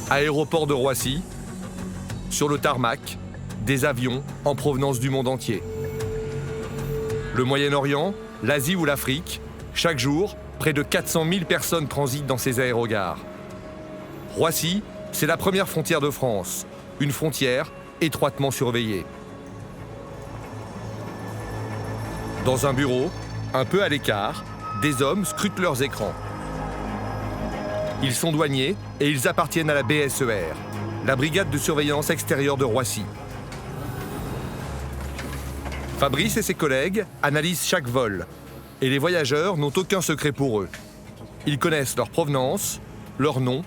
Aéroport de Roissy, sur le tarmac, des avions en provenance du monde entier. Le Moyen-Orient, l'Asie ou l'Afrique, chaque jour, près de 400 000 personnes transitent dans ces aérogares. Roissy, c'est la première frontière de France, une frontière étroitement surveillée. Dans un bureau, un peu à l'écart, des hommes scrutent leurs écrans. Ils sont douaniers et ils appartiennent à la BSER, la brigade de surveillance extérieure de Roissy. Fabrice et ses collègues analysent chaque vol et les voyageurs n'ont aucun secret pour eux. Ils connaissent leur provenance, leur nom,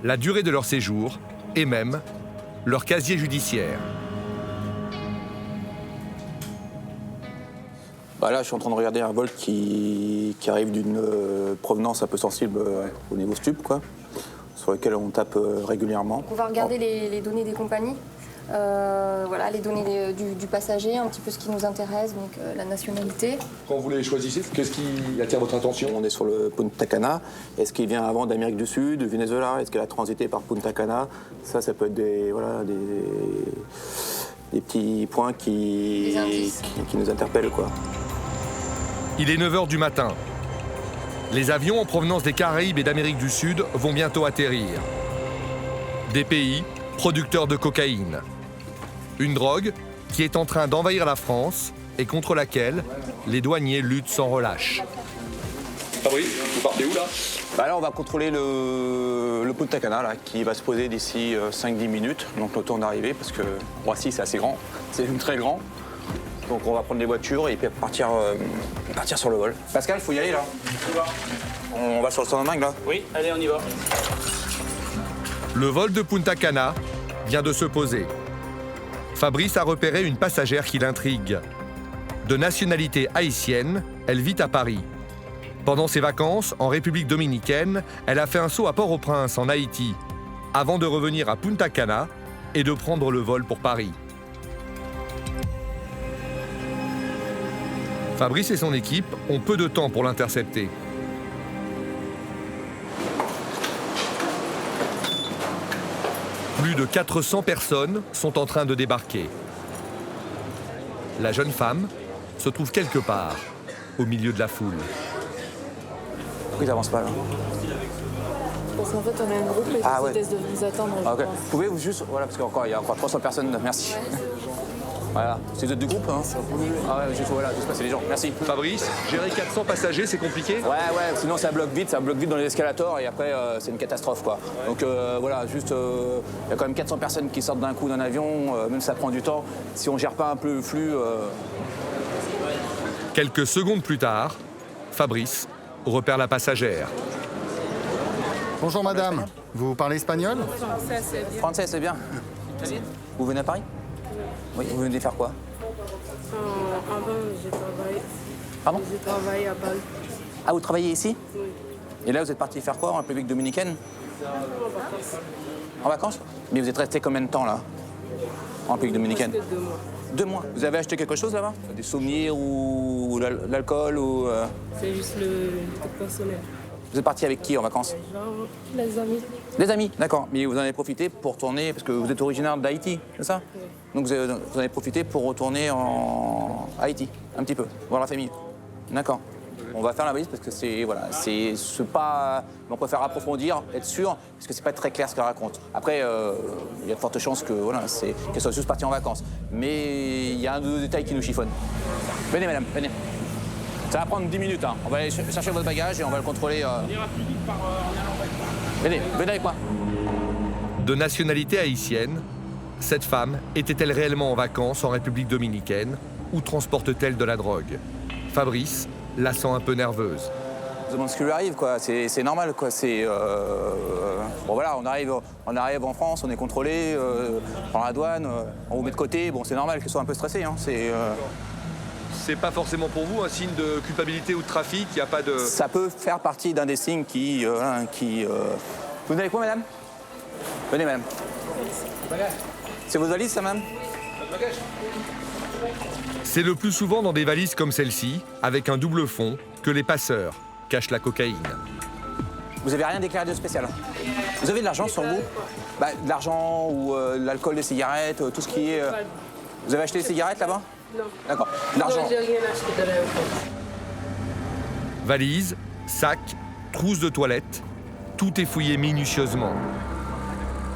la durée de leur séjour et même leur casier judiciaire. Là, je suis en train de regarder un vol qui arrive d'une provenance un peu sensible au niveau stup, quoi, sur lequel on tape régulièrement. On va regarder les données des compagnies, les données du passager, un petit peu ce qui nous intéresse, donc la nationalité. Quand vous les choisissez, qu'est-ce qui attire votre attention? On est sur le Punta Cana. Est-ce qu'il vient avant d'Amérique du Sud, du Venezuela? Est-ce qu'il a transité par Punta Cana? Ça peut être des petits points qui nous interpellent, quoi. Il est 9 h du matin. Les avions en provenance des Caraïbes et d'Amérique du Sud vont bientôt atterrir. Des pays producteurs de cocaïne. Une drogue qui est en train d'envahir la France et contre laquelle les douaniers luttent sans relâche. Ah oui, vous partez où là? Là, on va contrôler le Punta Cana là, qui va se poser d'ici 5-10 minutes. Donc le temps d'arriver, parce que Roissy, c'est assez grand. C'est très grand. Donc on va prendre les voitures et puis partir sur le vol. Pascal, il faut y aller là. On va sur le standing là? Oui, allez, on y va. Le vol de Punta Cana vient de se poser. Fabrice a repéré une passagère qui l'intrigue. De nationalité haïtienne, elle vit à Paris. Pendant ses vacances, en République dominicaine, elle a fait un saut à Port-au-Prince, en Haïti, avant de revenir à Punta Cana et de prendre le vol pour Paris. Fabrice et son équipe ont peu de temps pour l'intercepter. Plus de 400 personnes sont en train de débarquer. La jeune femme se trouve quelque part, au milieu de la foule. Pourquoi ils n'avancent pas là? Parce qu'en fait, on a un groupe et Ah ouais. de vous attendre. Ah, ok. Pouvez-vous juste... Voilà, parce qu'il y a encore 300 personnes. Merci. Voilà. C'est vous êtes du groupe, hein? Ah ouais, juste passer les gens. Merci. Fabrice, gérer 400 passagers, c'est compliqué? Ouais, sinon ça bloque vite dans les escalators et après c'est une catastrophe, quoi. Donc il y a quand même 400 personnes qui sortent d'un coup d'un avion, même si ça prend du temps. Si on gère pas un peu le flux... Quelques secondes plus tard, Fabrice repère la passagère. Bonjour madame, vous parlez espagnol? Français, c'est bien. Vous venez à Paris? Oui, vous venez faire quoi? Avant, j'ai travaillé. Pardon? J'ai travaillé à Paris. Ah, vous travaillez ici? Oui. Et là, vous êtes parti faire quoi en République dominicaine? En vacances? Mais vous êtes resté combien de temps là? En République dominicaine? Presque 2 mois. 2 mois. Vous avez acheté quelque chose là-bas? Des souvenirs ou l'alcool ou... C'est juste le truc personnel. Vous êtes parti avec qui en vacances? Genre, les amis. Des amis, d'accord. Mais vous en avez profité pour tourner, parce que vous êtes originaire d'Haïti, c'est ça? Oui. Donc vous en avez profité pour retourner en Haïti, un petit peu, voir la famille. D'accord. On va faire la valise parce que c'est pas... On préfère approfondir, être sûr, parce que c'est pas très clair ce qu'elle raconte. Après, il y a de fortes chances qu'elle soit juste partie en vacances. Mais il y a un ou deux détails qui nous chiffonnent. Venez, madame, venez. Ça va prendre 10 minutes, hein. On va aller chercher votre bagage et on va le contrôler. On ira plus vite en allant avec. Venez avec moi. De nationalité haïtienne, cette femme était-elle réellement en vacances en République dominicaine ou transporte-t-elle de la drogue? Fabrice la sent un peu nerveuse. Je me demande ce qui lui arrive, quoi. C'est normal, quoi. Bon voilà, on arrive en France, on est contrôlé par la douane, on vous met de côté. Bon, c'est normal qu'il soit un peu stressé, hein. C'est pas forcément pour vous un signe de culpabilité ou de trafic, il n'y a pas de... Ça peut faire partie d'un des signes qui... Vous venez avec moi, madame? Venez, madame. C'est vos valises, ça, madame? C'est le plus souvent dans des valises comme celle-ci, avec un double fond, que les passeurs cachent la cocaïne. Vous avez rien déclaré de spécial? Vous avez de l'argent sur vous? De l'argent ou de l'alcool, des cigarettes, tout ce qui est... Vous avez acheté des cigarettes là-bas? Non. D'accord. De l'argent. Non, j'ai rien acheté de l'aéroport. Valises, sacs, trousses de toilette, tout est fouillé minutieusement.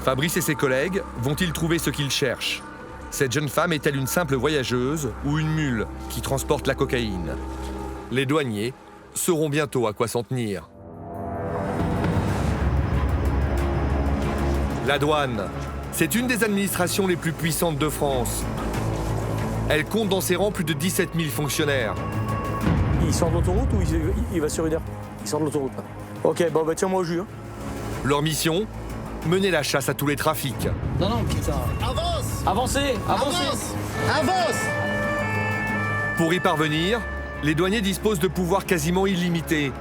Fabrice et ses collègues vont-ils trouver ce qu'ils cherchent? Cette jeune femme est-elle une simple voyageuse ou une mule qui transporte la cocaïne? Les douaniers sauront bientôt à quoi s'en tenir. La douane, c'est une des administrations les plus puissantes de France. Elle compte dans ses rangs plus de 17 000 fonctionnaires. Il sort de l'autoroute ou il va sur Uder? Il sort de l'autoroute. Ok, bon, tiens-moi au jus. Hein. Leur mission? Mener la chasse à tous les trafics. Non, putain. Avance! Avancez. Avance! Pour y parvenir, les douaniers disposent de pouvoirs quasiment illimités.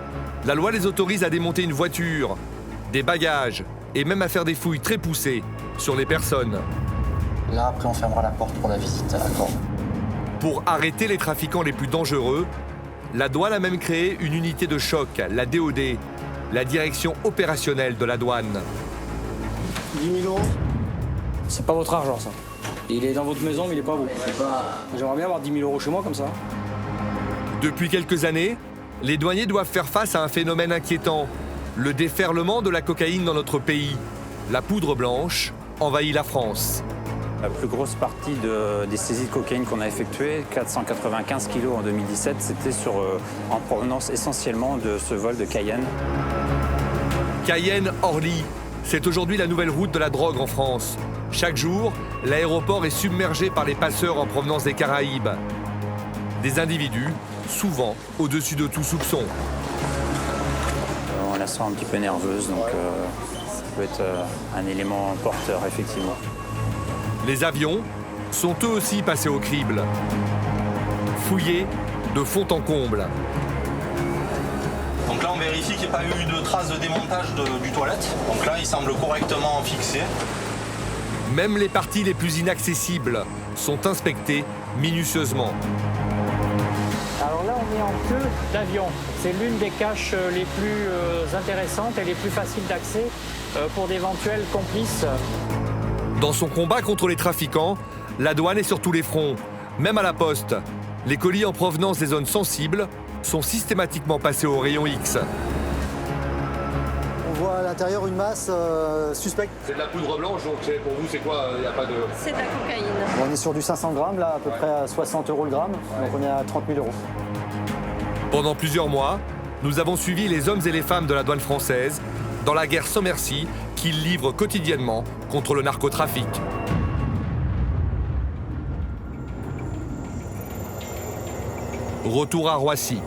La loi les autorise à démonter une voiture, des bagages et même à faire des fouilles très poussées sur les personnes. Là, après, on fermera la porte pour la visite à la corde. Pour arrêter les trafiquants les plus dangereux, la douane a même créé une unité de choc, la DOD, la direction opérationnelle de la douane. 10 000 €. C'est pas votre argent, ça. Il est dans votre maison, mais il est pas vous. J'aimerais bien avoir 10 000 € chez moi, comme ça. Depuis quelques années, les douaniers doivent faire face à un phénomène inquiétant, le déferlement de la cocaïne dans notre pays. La poudre blanche envahit la France. La plus grosse partie des saisies de cocaïne qu'on a effectuées, 495 kilos en 2017, c'était en provenance essentiellement de ce vol de Cayenne. Cayenne-Orly, c'est aujourd'hui la nouvelle route de la drogue en France. Chaque jour, l'aéroport est submergé par les passeurs en provenance des Caraïbes. Des individus, souvent au-dessus de tout soupçon. On la sent un petit peu nerveuse, donc ça peut être un élément porteur, effectivement. Les avions sont eux aussi passés au crible. Fouillés de fond en comble. Donc là, on vérifie qu'il n'y ait pas eu de traces de démontage du toilette. Donc là, il semble correctement fixé. Même les parties les plus inaccessibles sont inspectées minutieusement. Alors là, on est en queue d'avion. C'est l'une des caches les plus intéressantes et les plus faciles d'accès pour d'éventuels complices. Dans son combat contre les trafiquants, la douane est sur tous les fronts, même à la poste. Les colis en provenance des zones sensibles sont systématiquement passés au rayon X. On voit à l'intérieur une masse suspecte. C'est de la poudre blanche, donc pour vous, c'est quoi? Il n'y a pas de... C'est de la cocaïne. On est sur du 500 grammes, là, à peu près à 60 € le gramme. Donc on est à 30 000 €. Pendant plusieurs mois, nous avons suivi les hommes et les femmes de la douane française dans la guerre sans merci qu'ils livrent quotidiennement contre le narcotrafic. Retour à Roissy.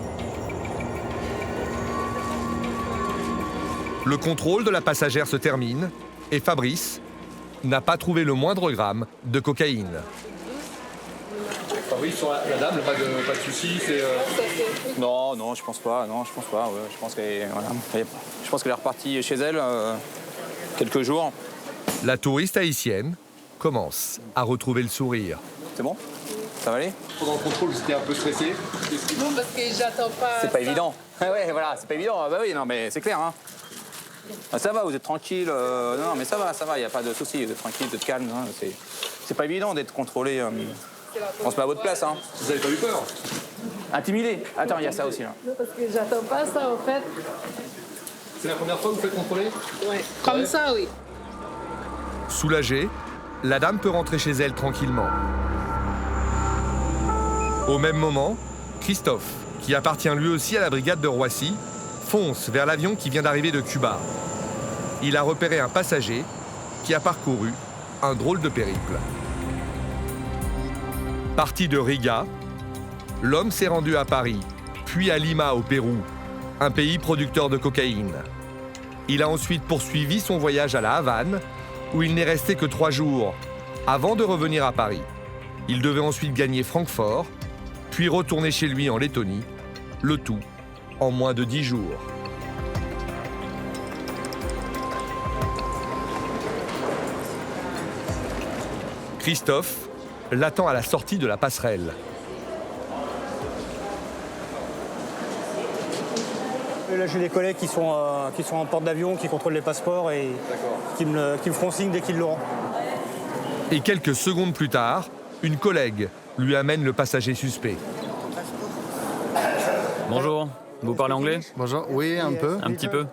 Le contrôle de la passagère se termine et Fabrice n'a pas trouvé le moindre gramme de cocaïne. Fabrice, sur la dame, pas de soucis, c'est... Non, je pense pas. Non, je pense pas. Ouais. Je pense qu'elle est repartie chez elle quelques jours. La touriste haïtienne commence à retrouver le sourire. C'est bon? Ça va aller? Pendant le contrôle, vous étiez un peu stressé? Non, parce que j'attends pas. C'est pas évident. Ouais, voilà, c'est pas évident. Ah bah oui, non, mais c'est clair, hein. Ah, ça va, vous êtes tranquille. Non, mais ça va, il n'y a pas de souci. Vous êtes tranquille, vous êtes calme. Hein. C'est pas évident d'être contrôlé. On se met à votre place, hein. Vous avez pas eu peur? Intimidé. Attends, il y a ça aussi, là. Non, parce que j'attends pas ça, en fait. C'est la première fois que vous faites contrôler? Ouais. Comme ça, oui. Soulagée, la dame peut rentrer chez elle tranquillement. Au même moment, Christophe, qui appartient lui aussi à la brigade de Roissy, fonce vers l'avion qui vient d'arriver de Cuba. Il a repéré un passager qui a parcouru un drôle de périple. Parti de Riga, l'homme s'est rendu à Paris, puis à Lima au Pérou, un pays producteur de cocaïne. Il a ensuite poursuivi son voyage à la Havane, où il n'est resté que 3 jours, avant de revenir à Paris. Il devait ensuite gagner Francfort, puis retourner chez lui en Lettonie, le tout en moins de 10 jours. Christophe l'attend à la sortie de la passerelle. là, j'ai des collègues qui sont en porte d'avion, qui contrôlent les passeports et qui me feront signe dès qu'ils l'auront. Et quelques secondes plus tard, une collègue lui amène le passager suspect. Bonjour, vous parlez anglais? Bonjour, oui, un peu. Un petit peu.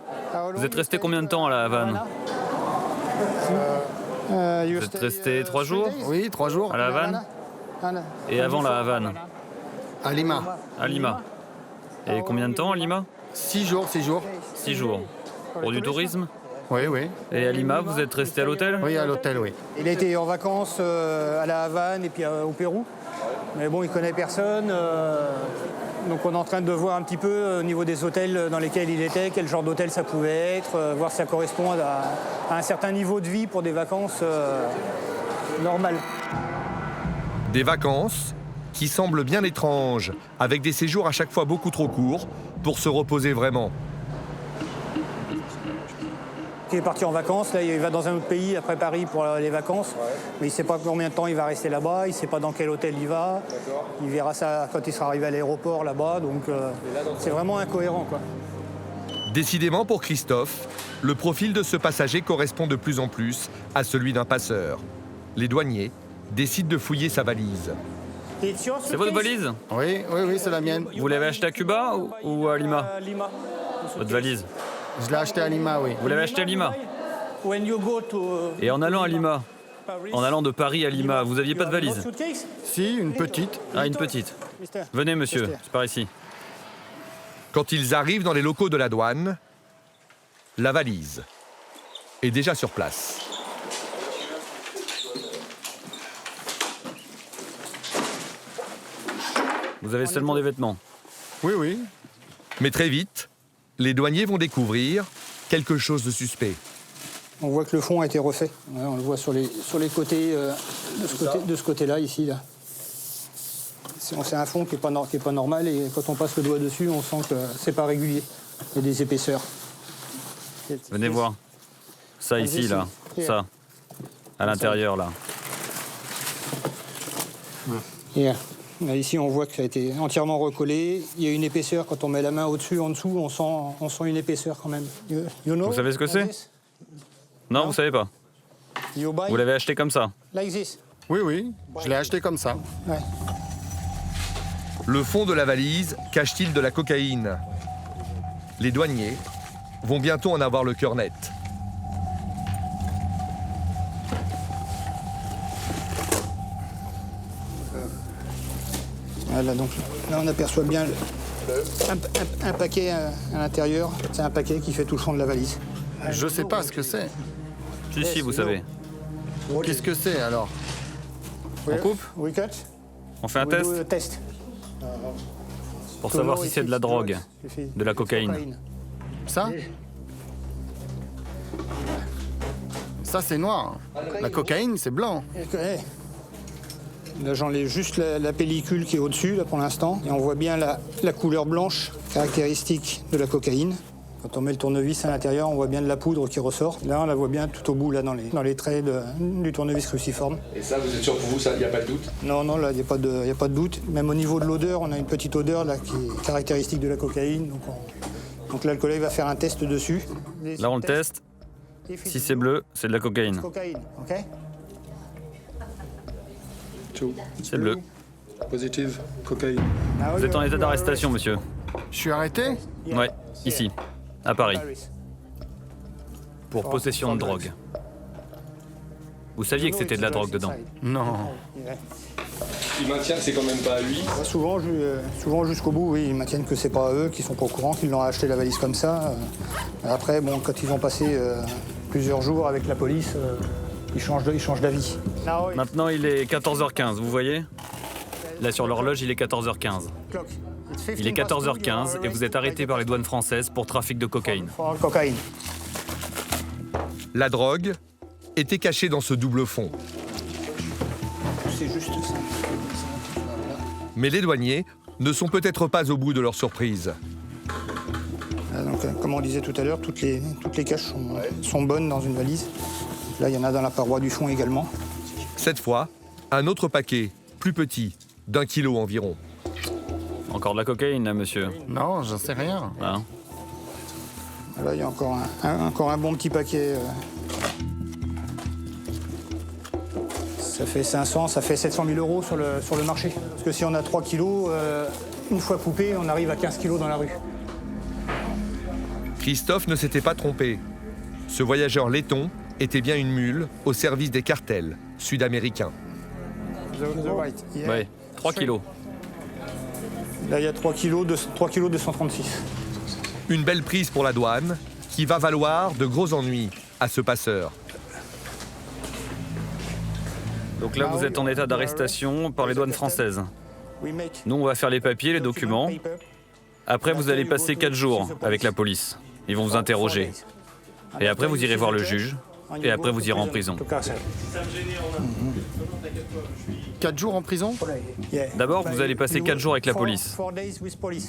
Vous êtes resté combien de temps à La Havane? Vous êtes resté 3 jours? Oui, 3 jours. À La Havane? Et avant La Havane? À Lima. À Lima. Et combien de temps à Lima? 6 jours, 6 jours. 6 jours. Pour du tourisme? Oui, oui. Et à Lima, vous êtes resté à l'hôtel? Oui, à l'hôtel, oui. Il a été en vacances à La Havane et puis au Pérou. Mais bon, il connaît personne. Donc on est en train de voir un petit peu au niveau des hôtels dans lesquels il était, quel genre d'hôtel ça pouvait être, voir si ça correspond à un certain niveau de vie pour des vacances normales. Des vacances qui semblent bien étranges, avec des séjours à chaque fois beaucoup trop courts pour se reposer vraiment. Il est parti en vacances, là il va dans un autre pays après Paris pour les vacances, mais il ne sait pas combien de temps il va rester là-bas, il ne sait pas dans quel hôtel il va, il verra ça quand il sera arrivé à l'aéroport là-bas, donc c'est vraiment incohérent, quoi. Décidément pour Christophe, le profil de ce passager correspond de plus en plus à celui d'un passeur. Les douaniers décident de fouiller sa valise. C'est votre valise? Oui, oui, oui, c'est la mienne. Vous l'avez achetée à Cuba ou à Lima? Lima. Votre valise? Je l'ai acheté à Lima, oui. Vous l'avez achetée à Lima? Et en allant à Lima, en allant de Paris à Lima, vous aviez pas de valise? Si, une petite. Ah, une petite. Venez, monsieur, c'est par ici. Quand ils arrivent dans les locaux de la douane, la valise est déjà sur place. Vous avez seulement des vêtements? Oui, oui. Mais très vite, les douaniers vont découvrir quelque chose de suspect. On voit que le fond a été refait. Ouais, on le voit sur les côtés, de ce côté-là, ici. Là. C'est un fond qui n'est pas normal et quand on passe le doigt dessus, on sent que c'est pas régulier. Il y a des épaisseurs. Venez voir. Ça ici, là. Ça. À l'intérieur, là. Yeah. Là, ici, on voit que ça a été entièrement recollé. Il y a une épaisseur. Quand on met la main au-dessus, en dessous, on sent une épaisseur quand même. Vous savez ce que c'est? Non, vous savez pas. Vous l'avez acheté comme ça? Oui, oui. Je l'ai acheté comme ça. Ouais. Le fond de la valise cache-t-il de la cocaïne? Les douaniers vont bientôt en avoir le cœur net. Voilà, donc là, on aperçoit bien un paquet à l'intérieur. C'est un paquet qui fait tout le fond de la valise. Je sais pas ce que c'est. Si, vous savez. Qu'est-ce que c'est alors? On coupe? On fait un test? Pour savoir si c'est de la drogue, de la cocaïne. Ça? Ça, c'est noir. La cocaïne, c'est blanc. Là, j'enlève juste la pellicule qui est au-dessus, là, pour l'instant. Et on voit bien la couleur blanche, caractéristique de la cocaïne. Quand on met le tournevis à l'intérieur, on voit bien de la poudre qui ressort. Là, on la voit bien tout au bout, là, dans les traits du tournevis cruciforme. Et ça, vous êtes sûr pour vous, il n'y a pas de doute? Non, là, il n'y a pas de doute. Même au niveau de l'odeur, on a une petite odeur là, qui est caractéristique de la cocaïne. Donc là, le collègue va faire un test dessus. Là, on le teste. Si c'est bleu, c'est de la cocaïne. Cocaïne, ok? C'est bleu. Positive, cocaïne. Vous êtes en état d'arrestation, monsieur. Je suis arrêté? Ouais, ici, à Paris. Pour possession de drogue. Vous saviez que c'était de la drogue dedans? Non. Ils maintiennent que c'est quand même pas à lui? Souvent jusqu'au bout, oui. Ils maintiennent que c'est pas eux, qu'ils sont pas au courant, qu'ils l'ont acheté la valise comme ça. Après, bon, quand ils ont passé plusieurs jours avec la police, ils changent d'avis. Maintenant, il est 14h15, vous voyez? Là, sur l'horloge, il est 14h15. Il est 14h15 et vous êtes arrêté par les douanes françaises pour trafic de cocaïne. La drogue était cachée dans ce double fond. C'est juste ça. Mais les douaniers ne sont peut-être pas au bout de leur surprise. Donc, comme on disait tout à l'heure, toutes les caches sont bonnes dans une valise. Là, il y en a dans la paroi du fond également. Cette fois, un autre paquet, plus petit, d'1 kilo environ. Encore de la cocaïne, là, monsieur? Non, j'en sais rien. Ah. Là, il y a encore un bon petit paquet. Ça fait 500, ça fait 700 000 euros sur le marché. Parce que si on a 3 kilos, une fois coupé, on arrive à 15 kilos dans la rue. Christophe ne s'était pas trompé. Ce voyageur laiton était bien une mule au service des cartels sud-américains. Oui, 3 kilos. Là, il y a 3 kilos 236. Une belle prise pour la douane qui va valoir de gros ennuis à ce passeur. Donc là, vous êtes en état d'arrestation par les douanes françaises. Nous, on va faire les papiers, les documents. Après, vous allez passer 4 jours avec la police. Ils vont vous interroger. Et après, vous irez voir le juge. Et après, vous irez en prison. 4 jours en prison? D'abord, vous allez passer 4 jours avec la police.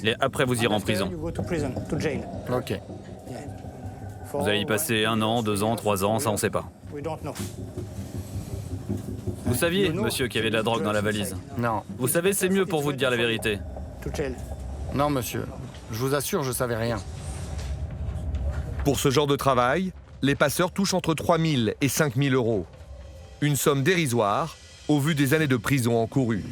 Et après, vous irez en prison. Ok. Vous allez y passer 1 an, 2 ans, 3 ans, ça on sait pas. Vous saviez, monsieur, qu'il y avait de la drogue dans la valise? Non. Vous savez, c'est mieux pour vous de dire la vérité. Non, monsieur. Je vous assure, je savais rien. Pour ce genre de travail, les passeurs touchent entre 3 000 et 5 000 euros. Une somme dérisoire au vu des années de prison encourues.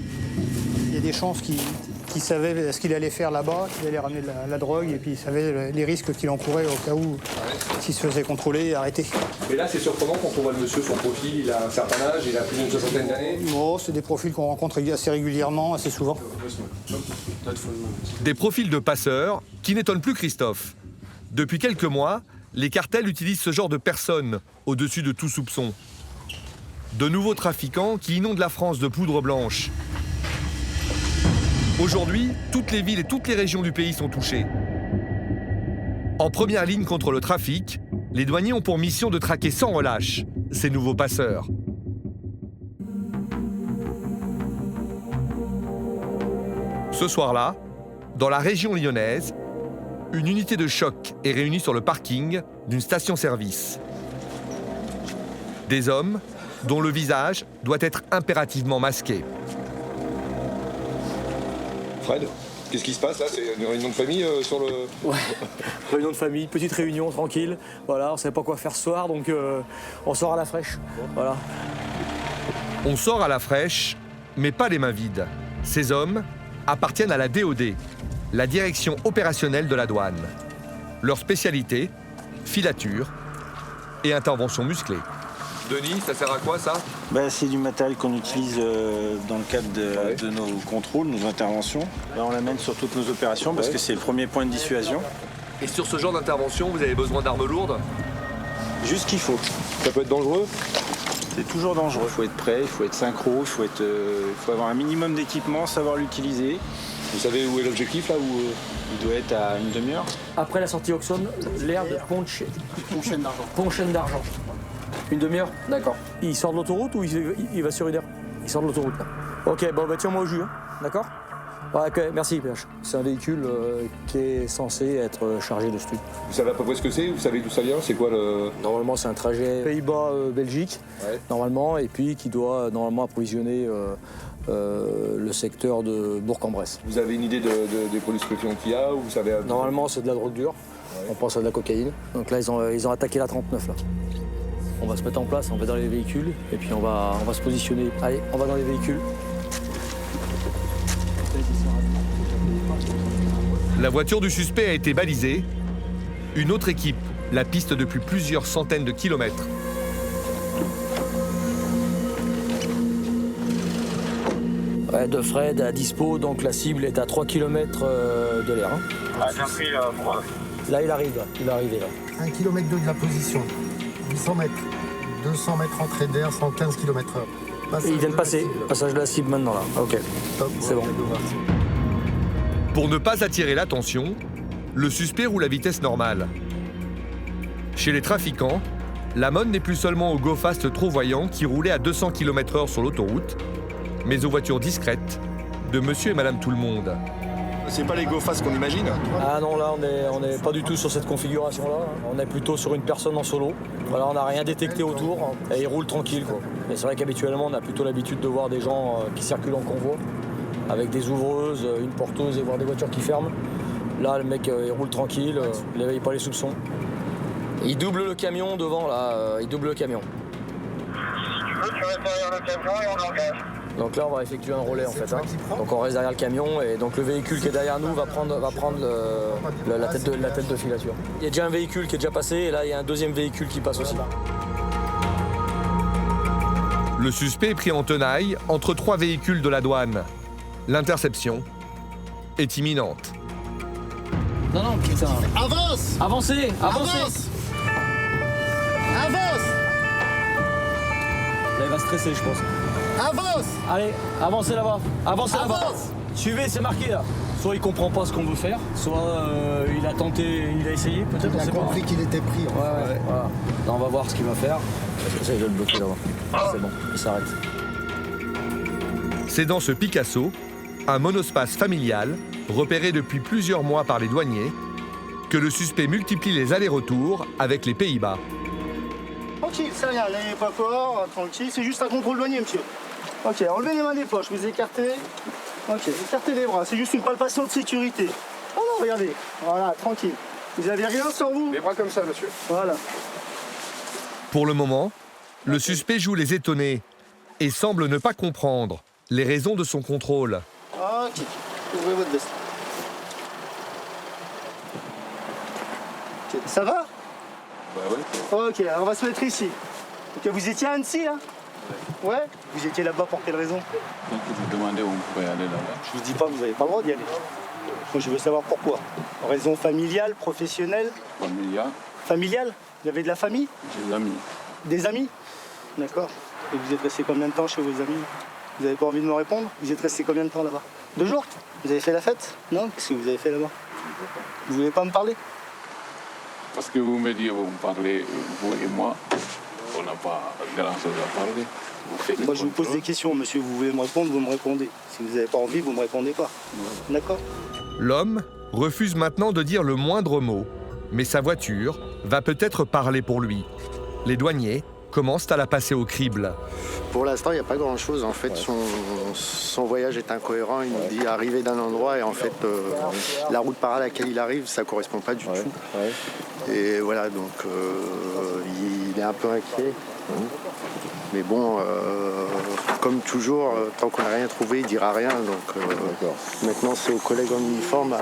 Il y a des chances qu'il savait ce qu'il allait faire là-bas, qu'il allait ramener de la drogue, et puis il savait les risques qu'il encourait au cas où s'il se faisait contrôler et arrêter. Mais là, c'est surprenant quand on voit le monsieur, son profil, il a un certain âge, il a plus d'une soixantaine d'années. Oh, c'est des profils qu'on rencontre assez régulièrement, assez souvent. Des profils de passeurs qui n'étonnent plus Christophe. Depuis quelques mois, les cartels utilisent ce genre de personnes au-dessus de tout soupçon. De nouveaux trafiquants qui inondent la France de poudre blanche. Aujourd'hui, toutes les villes et toutes les régions du pays sont touchées. En première ligne contre le trafic, les douaniers ont pour mission de traquer sans relâche ces nouveaux passeurs. Ce soir-là, dans la région lyonnaise, une unité de choc est réunie sur le parking d'une station-service. Des hommes dont le visage doit être impérativement masqué. Fred, qu'est-ce qui se passe là? C'est une réunion de famille sur le... Ouais, réunion de famille, petite réunion tranquille. Voilà, on ne savait pas quoi faire ce soir, donc on sort à la fraîche. Voilà. On sort à la fraîche, mais pas les mains vides. Ces hommes appartiennent à la DOD, la direction opérationnelle de la douane. Leur spécialité, filature et intervention musclée. Denis, ça sert à quoi ça? C'est du matériel qu'on utilise dans le cadre de nos contrôles, nos interventions. Là, on l'amène sur toutes nos opérations parce que c'est le premier point de dissuasion. Et sur ce genre d'intervention, vous avez besoin d'armes lourdes? Juste ce qu'il faut. Ça peut être dangereux? C'est toujours dangereux. Il faut être prêt, il faut être synchro, il faut avoir un minimum d'équipement, savoir l'utiliser. Vous savez où est l'objectif là où... Il doit être à une demi-heure. Après la sortie Auxonne, l'air de Pontchaine d'Argent. Une demi-heure? D'accord. Il sort de l'autoroute ou il va sur une heure? Il sort de l'autoroute là. Ok, tiens-moi au jus, hein. D'accord? Ouais, ok, merci PH. C'est un véhicule qui est censé être chargé de stupes. Vous savez à peu près ce que c'est? Vous savez d'où ça vient? C'est quoi le... Normalement, c'est un trajet Pays-Bas-Belgique, normalement, et puis qui doit normalement approvisionner le secteur de Bourg-en-Bresse. Vous avez une idée des produits stupéfiants qu'il y a ou vous savez... Normalement, c'est de la drogue dure. On pense à de la cocaïne. Donc là, ils ont attaqué la 39 là. On va se mettre en place, on va dans les véhicules et puis on va se positionner. Allez, on va dans les véhicules. La voiture du suspect a été balisée. Une autre équipe la piste depuis plusieurs centaines de kilomètres. Ouais, de Fred à dispo, donc la cible est à 3 km de l'air. Hein. Bien pris là, pour... Là, il arrive, là. Il est arrivé là. 1 km 2 de la position. 800 mètres. 200 mètres entrée d'air, 115 km/h. Il vient de passer. Passage de la cible maintenant là. Ok. C'est bon. Pour ne pas attirer l'attention, le suspect roule à vitesse normale. Chez les trafiquants, la mode n'est plus seulement aux go fast trop voyants qui roulaient à 200 km/h sur l'autoroute, mais aux voitures discrètes de monsieur et madame tout le monde. C'est pas les go fast qu'on imagine? Ah non, là on n'est pas du tout sur cette configuration-là. On est plutôt sur une personne en solo. Voilà, on n'a rien détecté autour et il roule tranquille, quoi. Et c'est vrai qu'habituellement on a plutôt l'habitude de voir des gens qui circulent en convoi avec des ouvreuses, une porteuse et voir des voitures qui ferment. Là, le mec, il roule tranquille, il n'éveille pas les soupçons. Il double le camion devant, là, il double le camion. Tu restes derrière le camion et on engage. Donc là, on va effectuer un relais en fait. Hein. Donc on reste derrière le camion et donc le véhicule qui est derrière nous va prendre la tête de filature. Il y a déjà un véhicule qui est déjà passé et là, il y a un deuxième véhicule qui passe aussi. Le suspect est pris en tenaille entre 3 véhicules de la douane. L'interception est imminente. Non, putain. Avance! Avancez! Avancez! Avance! Là, il va stresser, je pense. Avance! Allez, avancez là-bas. Avancez là-bas. Avance! Suivez, c'est marqué là. Soit il comprend pas ce qu'on veut faire, soit il a tenté, il a essayé, peut-être. Il a compris qu'il était pris. Ouais. Voilà. Là, on va voir ce qu'il va faire. J'essaie de le bloquer là-bas. C'est bon, il s'arrête. C'est dans ce Picasso, un monospace familial, repéré depuis plusieurs mois par les douaniers, que le suspect multiplie les allers-retours avec les Pays-Bas. Tranquille, c'est rien, n'ayez pas peur, tranquille, c'est juste un contrôle douanier, monsieur. Ok, enlevez les mains des poches, vous écartez. Ok, écartez les bras, c'est juste une palpation de sécurité. Oh non, regardez, voilà, tranquille. Vous avez rien sur vous? Les bras comme ça, monsieur. Voilà. Pour le moment, le suspect joue les étonnés et semble ne pas comprendre les raisons de son contrôle. Ok, ouvrez votre veste. Ok, ça va? Bah ouais. Ok, alors on va se mettre ici. Ok, vous étiez à Annecy, là? Ouais. Vous étiez là-bas pour quelle raison? Vous demandez où on peut aller là-bas. Je vous dis pas que vous n'avez pas le droit d'y aller. Moi, je veux savoir pourquoi. Raison familiale, professionnelle? Familial. Familiale? Vous avez de la famille? Des amis. Des amis? D'accord. Et vous êtes resté combien de temps chez vos amis? Vous n'avez pas envie de me répondre? Vous êtes resté combien de temps là-bas? 2 jours? Vous avez fait la fête? Non? Qu'est-ce que vous avez fait là-bas? Vous voulez pas me parler? Parce que vous me dites, vous me parlez, vous et moi, on n'a pas grand-chose à parler. Moi, je vous pose des questions, monsieur. Vous voulez me répondre, vous me répondez. Si vous n'avez pas envie, vous me répondez pas. D'accord? L'homme refuse maintenant de dire le moindre mot, mais sa voiture va peut-être parler pour lui. Les douaniers commencent à la passer au crible. Pour l'instant, il n'y a pas grand-chose. En fait, son voyage est incohérent. Il nous dit arriver d'un endroit et en fait, la route par laquelle il arrive, ça ne correspond pas du tout. Et voilà, donc il est un peu inquiet. Mais bon, comme toujours, tant qu'on n'a rien trouvé, il ne dira rien. Donc maintenant, c'est aux collègues en uniforme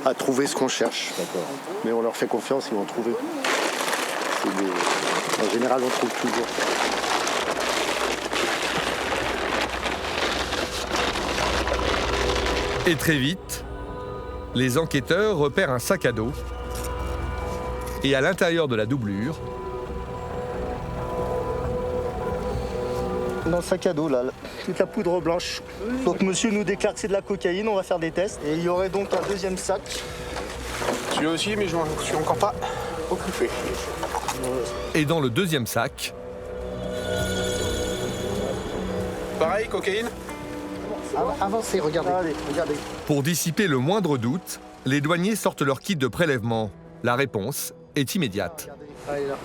à trouver ce qu'on cherche. Mais on leur fait confiance, ils vont trouver. En général, on trouve toujours. Et très vite, les enquêteurs repèrent un sac à dos. Et à l'intérieur de la doublure, dans le sac à dos, là, toute la poudre blanche. Donc monsieur nous déclare que c'est de la cocaïne, on va faire des tests. Et il y aurait donc un deuxième sac. Celui-là aussi, mais je m'en suis encore pas occupé. Et dans le deuxième sac, pareil, cocaïne? Avancez, regardez. Allez, regardez. pour dissiper le moindre doute, les douaniers sortent leur kit de prélèvement. La réponse est immédiate.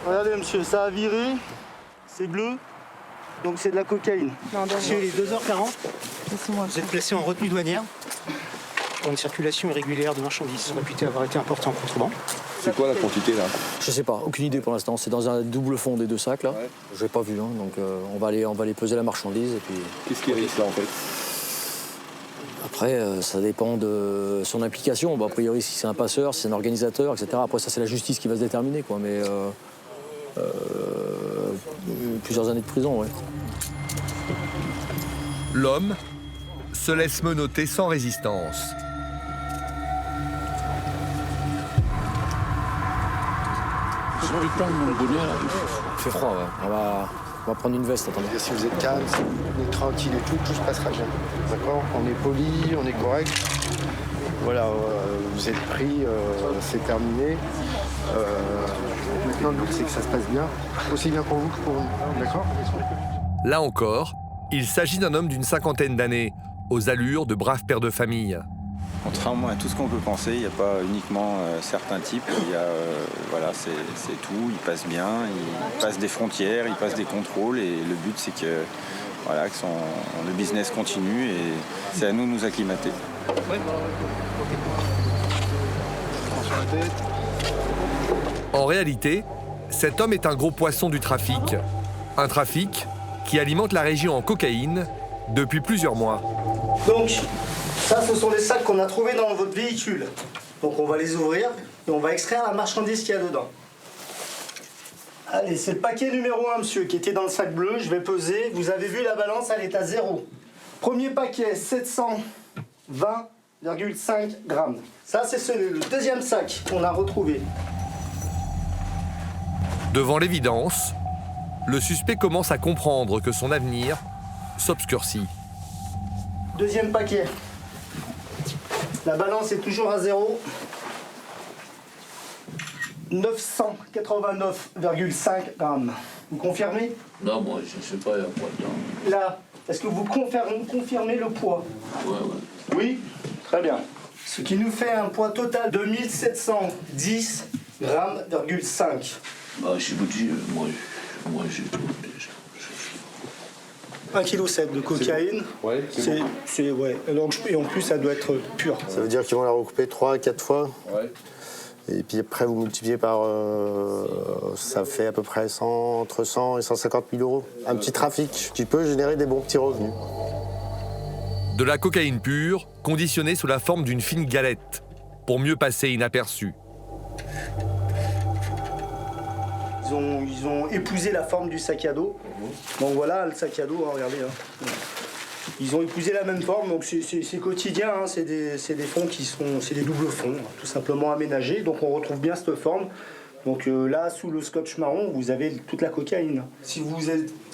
Regardez monsieur, ça a viré, c'est bleu, donc c'est de la cocaïne. Monsieur, il est 2h40, vous êtes placé en retenue douanière pour une circulation irrégulière de marchandises réputée avoir été importée en contrebande. C'est quoi la quantité là? Je sais pas, aucune idée pour l'instant. C'est dans un double fond des 2 sacs là. Ouais. Je l'ai pas vu, hein, donc on va aller peser la marchandise et puis. Qu'est-ce qui risque là en fait? Après, ça dépend de son implication. Bon, a priori, si c'est un passeur, si c'est un organisateur, etc. Après, ça c'est la justice qui va se déterminer, quoi. Mais plusieurs années de prison, ouais. L'homme se laisse menotter sans résistance. Il fait froid, ouais. On va prendre une veste, attendez. Si vous êtes calme, si vous êtes tranquille et tout se passera bien. D'accord? On est poli, on est correct. Voilà, vous êtes pris, c'est terminé. Maintenant, le but, c'est que ça se passe bien. Aussi bien pour vous que pour nous. D'accord? Là encore, il s'agit d'un homme d'une 50aine d'années, aux allures de brave père de famille. Contrairement à tout ce qu'on peut penser, il n'y a pas uniquement certains types. Il y a, voilà, c'est tout. Il passe bien, il passe des frontières, il passe des contrôles. Et le but, c'est que, voilà, que le business continue et c'est à nous de nous acclimater. En réalité, cet homme est un gros poisson du trafic. Un trafic qui alimente la région en cocaïne depuis plusieurs mois. Donc, ça, ce sont les sacs qu'on a trouvés dans votre véhicule. Donc, on va les ouvrir et on va extraire la marchandise qu'il y a dedans. Allez, c'est le paquet numéro 1, monsieur, qui était dans le sac bleu. Je vais peser. Vous avez vu, la balance, elle est à 0. Premier paquet, 720,5 grammes. Ça, c'est le deuxième sac qu'on a retrouvé. Devant l'évidence, le suspect commence à comprendre que son avenir s'obscurcit. Deuxième paquet. La balance est toujours à 0. 989,5 grammes. Vous confirmez? Non, moi, je ne sais pas, il n'y a pas de temps. Là, est-ce que vous confirmez le poids? Ouais. Oui? Très bien. Ce qui nous fait un poids total de 1710 grammes, 5. Bah, je vous dis, moi j'ai tout déjà. 1,7 kg de cocaïne. Ouais, c'est ouais. Et en plus, ça doit être pur. Ça veut dire qu'ils vont la recouper 3 à 4 fois. Ouais. Et puis après, vous multipliez par... ça fait à peu près entre 100 et 150 000 euros. Un petit trafic qui peut générer des bons petits revenus. De la cocaïne pure, conditionnée sous la forme d'une fine galette, pour mieux passer inaperçue. Ils ont épousé la forme du sac à dos. Donc voilà, le sac à dos, hein, regardez. Hein. Ils ont épousé la même forme, donc c'est quotidien, hein, c'est des fonds c'est des doubles fonds, hein, tout simplement aménagés. Donc on retrouve bien cette forme. Donc là, sous le scotch marron, vous avez toute la cocaïne. Si vous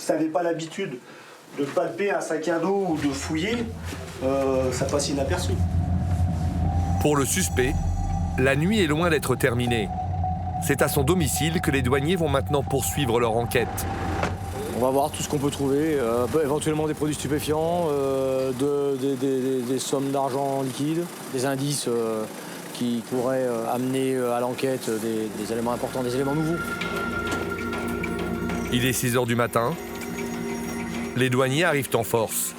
n'avez pas l'habitude de palper un sac à dos ou de fouiller, ça passe inaperçu. Pour le suspect, la nuit est loin d'être terminée. C'est à son domicile que les douaniers vont maintenant poursuivre leur enquête. On va voir tout ce qu'on peut trouver, éventuellement des produits stupéfiants, des sommes d'argent liquide, des indices qui pourraient amener à l'enquête des éléments importants, des éléments nouveaux. Il est 6 h du matin. Les douaniers arrivent en force.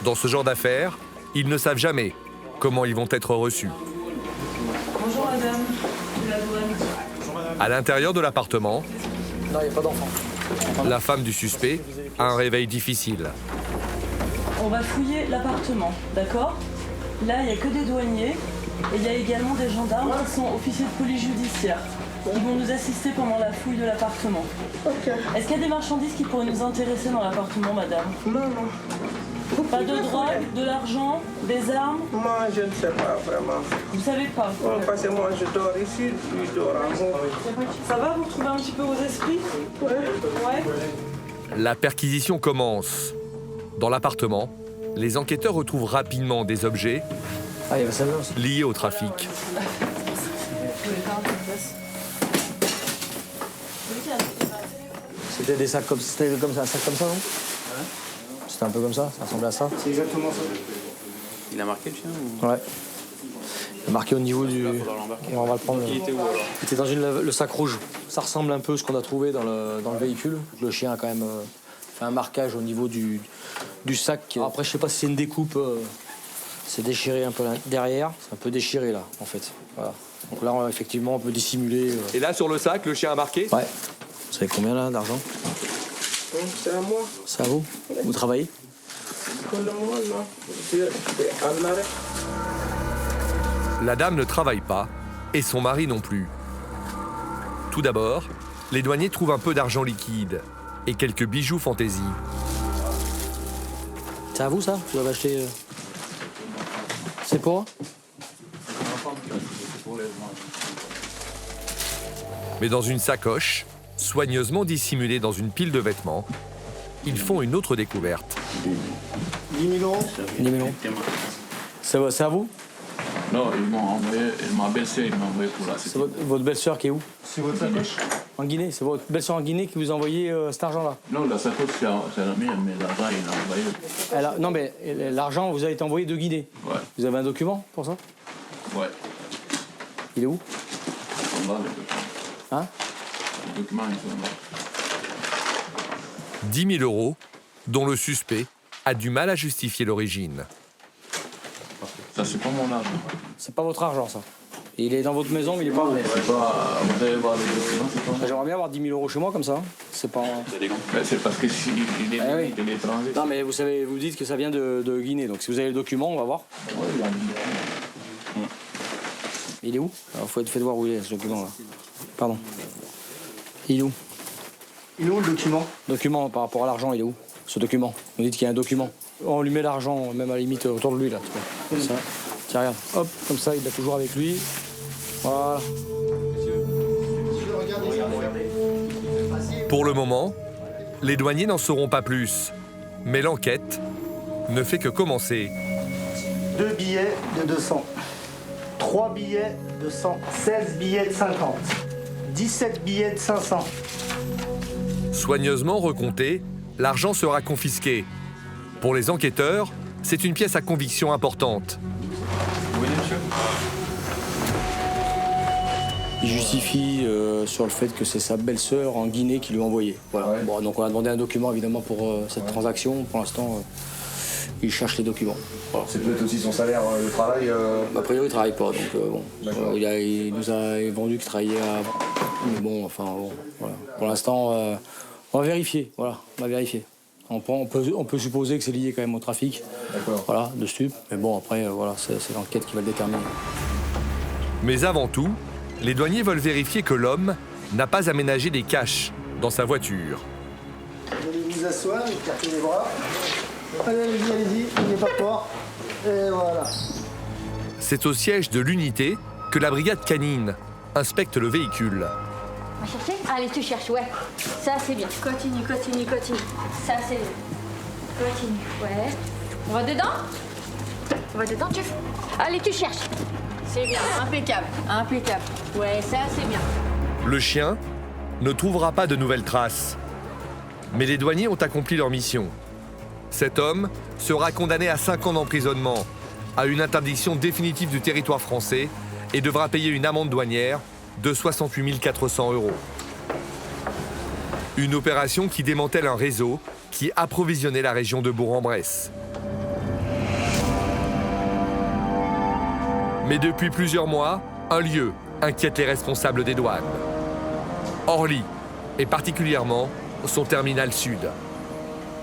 Dans ce genre d'affaires, ils ne savent jamais comment ils vont être reçus. Bonjour madame. À l'intérieur de l'appartement, Non, il n'y a pas d'enfant. la femme du suspect a un réveil difficile. On va fouiller l'appartement, d'accord? Là, il n'y a que des douaniers et il y a également des gendarmes qui sont officiers de police judiciaire. Ils vont nous assister pendant la fouille de l'appartement. Est-ce qu'il y a des marchandises qui pourraient nous intéresser dans l'appartement, madame? Non. Pas de drogue, de l'argent, des armes? Moi, je ne sais pas vraiment. Vous savez pas? Parce que moi, je dors ici, lui dort en haut. Ça va, vous retrouvez un petit peu vos esprits? Ouais. La perquisition commence. Dans l'appartement, les enquêteurs retrouvent rapidement des objets liés au trafic. C'était des sacs comme ça, un sac comme ça, non? C'était un peu comme ça, ça ressemblait à ça. C'est exactement ça. Il a marqué le chien ou... Ouais. Il a marqué au niveau du... On va le prendre. Il était où alors? Il était dans le sac rouge. Ça ressemble un peu à ce qu'on a trouvé dans le véhicule. Le chien a quand même fait un marquage au niveau du sac. Après, je sais pas si c'est une découpe. C'est déchiré un peu derrière. C'est un peu déchiré là, en fait. Voilà. Donc là, effectivement, on peut dissimuler. Et là, sur le sac, le chien a marqué? Ouais. Vous savez combien là d'argent? C'est à moi. C'est à vous? Vous travaillez? Pour le moment, non. C'est en arrêt. La dame ne travaille pas et son mari non plus. Tout d'abord, les douaniers trouvent un peu d'argent liquide et quelques bijoux fantaisie. C'est à vous ça? Vous l'avez acheté? C'est pour? Mais dans une sacoche, soigneusement dissimulée dans une pile de vêtements, ils font une autre découverte. 10 000 euros. 10 000 euros. C'est à vous? Non, ils m'ont envoyé, ma belle-sœur m'a envoyé pour la C'est votre belle-sœur qui est où? C'est votre sacoche. En Guinée. C'est votre belle-sœur en Guinée qui vous a envoyé cet argent-là? Non, la sacoche, c'est la mienne, mais l'argent, il l'a envoyé. Non, mais l'argent vous a été envoyé de Guinée. Ouais. Vous avez un document pour ça? Ouais. Il est où? En bas, les documents. Hein? Les documents, ils sont là. 10 000 euros, dont le suspect a du mal à justifier l'origine. Ça, c'est pas mon argent. C'est pas votre argent, ça. Il est dans votre maison, mais il est pas. Vous allez voir les documents, c'est pas. J'aimerais bien avoir 10 000 € chez moi comme ça. C'est pas. C'est parce que il est oui. étranger. Non, mais vous savez, vous dites que ça vient de Guinée. Donc si vous avez le document, on va voir. Il est où? Alors faites voir où il est ce document là. Pardon. Il est où? Il est où le document? Document par rapport à l'argent, il est où? Ce document. Vous dites qu'il y a un document. On lui met l'argent, même à la limite autour de lui là. Ça. Tiens, regarde. Hop, comme ça, il l'a toujours avec lui. Voilà. Pour le moment, les douaniers n'en sauront pas plus. Mais l'enquête ne fait que commencer. 2 billets de 200. 3 billets de 100. 16 billets de 50. 17 billets de 500. Soigneusement recompté, l'argent sera confisqué. Pour les enquêteurs, c'est une pièce à conviction importante. Oui, monsieur. Il justifie sur le fait que c'est sa belle-sœur en Guinée qui lui a envoyé. Voilà. Ouais. Bon, donc on a demandé un document évidemment pour cette transaction. Pour l'instant, il cherche les documents. Voilà. C'est peut-être aussi son salaire, le travail A priori, il ne travaille pas. Donc, bon. Il nous a vendu qu'il travaillait avant. Mais bon, enfin, bon, voilà. Pour l'instant, on va vérifier. Voilà, on va vérifier. On peut supposer que c'est lié quand même au trafic, voilà, de stupes. Mais bon, après, voilà, c'est l'enquête qui va le déterminer. Mais avant tout, les douaniers veulent vérifier que l'homme n'a pas aménagé des caches dans sa voiture. Vous allez vous asseoir, écartez les bras. Allez-y, n'ayez pas peur. Et voilà. C'est au siège de l'unité que la brigade canine inspecte le véhicule. On va chercher? Allez, tu cherches, ouais. Ça, c'est bien. Continue. Ça, c'est bien. Continue, ouais. On va dedans, tu... Allez, tu cherches. C'est bien, impeccable. Ouais, ça, c'est bien. Le chien ne trouvera pas de nouvelles traces. Mais les douaniers ont accompli leur mission. Cet homme sera condamné à 5 ans d'emprisonnement, à une interdiction définitive du territoire français et devra payer une amende douanière de 68 400 €. Une opération qui démantèle un réseau qui approvisionnait la région de Bourg-en-Bresse. Mais depuis plusieurs mois, un lieu inquiète les responsables des douanes. Orly, et particulièrement son terminal sud.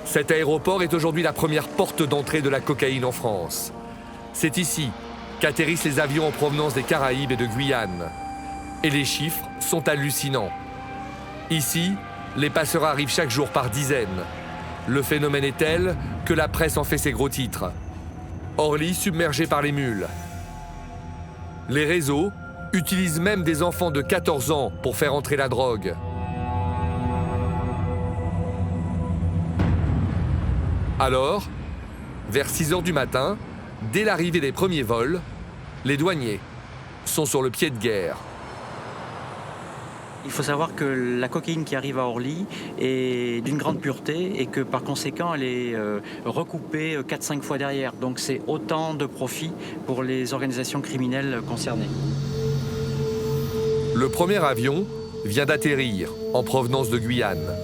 Cet aéroport est aujourd'hui la première porte d'entrée de la cocaïne en France. C'est ici qu'atterrissent les avions en provenance des Caraïbes et de Guyane. Et les chiffres sont hallucinants. Ici, les passeurs arrivent chaque jour par dizaines. Le phénomène est tel que la presse en fait ses gros titres. Orly submergé par les mules. Les réseaux utilisent même des enfants de 14 ans pour faire entrer la drogue. Alors, vers 6 h du matin, dès l'arrivée des premiers vols, les douaniers sont sur le pied de guerre. Il faut savoir que la cocaïne qui arrive à Orly est d'une grande pureté et que par conséquent elle est recoupée 4-5 fois derrière. Donc c'est autant de profit pour les organisations criminelles concernées. Le premier avion vient d'atterrir en provenance de Guyane.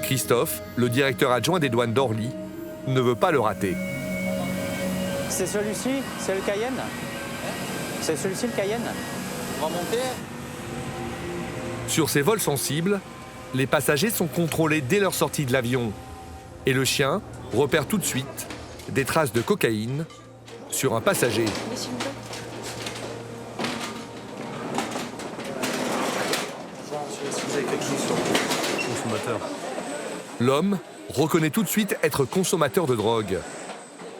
Christophe, le directeur adjoint des douanes d'Orly, ne veut pas le rater. C'est celui-ci? C'est le Cayenne? C'est celui-ci le Cayenne? On va monter. Sur ces vols sensibles, les passagers sont contrôlés dès leur sortie de l'avion. Et le chien repère tout de suite des traces de cocaïne sur un passager. L'homme reconnaît tout de suite être consommateur de drogue.